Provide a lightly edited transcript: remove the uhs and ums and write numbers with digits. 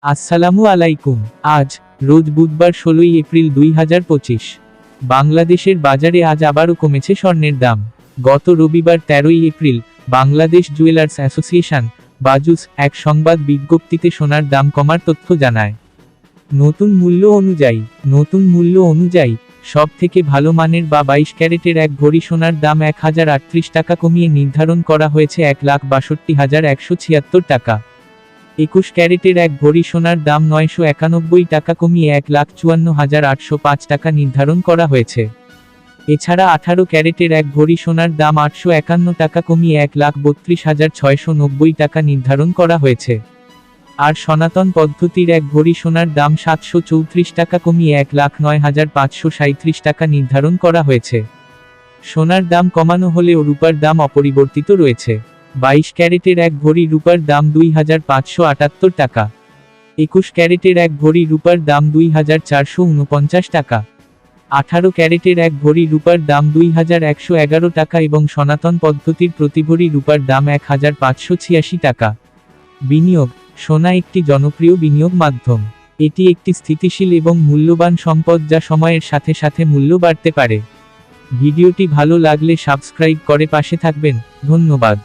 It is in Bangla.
আসসালামু আলাইকুম। আজ রোজ বুধবার ১৬ই এপ্রিল ২০২৫। বাংলাদেশের বাজারে আজ আবারও কমেছে স্বর্ণের দাম। গত রবিবার ১৩ই April Bangladesh Jewellers Association BAJUS এক সংবাদ বিজ্ঞপ্তিতে সোনার দাম কমার তথ্য জানায়। নতুন মূল্য অনুযায়ী সব থেকে ভালো মানের বা ২২ ক্যারেটের এক ভরি সোনার দাম ১,০৩৮ টাকা কমিয়ে নির্ধারণ করা হয়েছে ১,৬২,১৭৬ টাকা। ২১ ক্যারেটের এক ভরি সোনার দাম ৯৯১ টাকা কমিয়ে ১,৫৪,৮০৫ টাকা নির্ধারণ করা হয়েছে। এছাড়া ১৮ ক্যারেটের এক ভরি সোনার দাম ৮৫১ টাকা কমিয়ে ১,৩২,৬৯০ টাকা নির্ধারণ করা হয়েছে। আর সনাতন পদ্ধতির এক ভরি সোনার দাম ৭৩৪ টাকা কমিয়ে ১,০৯,৫৩৭ টাকা নির্ধারণ করা হয়েছে। সোনার দাম কমানো হলেও রূপার দাম অপরিবর্তিত রয়েছে। ২২ ক্যারেটের এক ভরি রূপার দাম ২,৫৭৮ টাকা। ২১ ক্যারেটের এক ভরি রূপার দাম ২,৪৪৯ টাকা। ১৮ ক্যারেটের এক ভরি রূপার দাম ২,১১১ টাকা এবং সনাতন পদ্ধতির প্রতি ভরি রূপার দাম ১,৫৮৬ টাকা। বিনিয়োগ: সোনা একটি জনপ্রিয় বিনিয়োগ মাধ্যম। এটি একটি স্থিতিশীল এবং মূল্যবান সম্পদ যা সময়ের সাথে সাথে মূল্য বাড়তে পারে। ভিডিওটি ভালো লাগলে সাবস্ক্রাইব করে পাশে থাকবেন। ধন্যবাদ।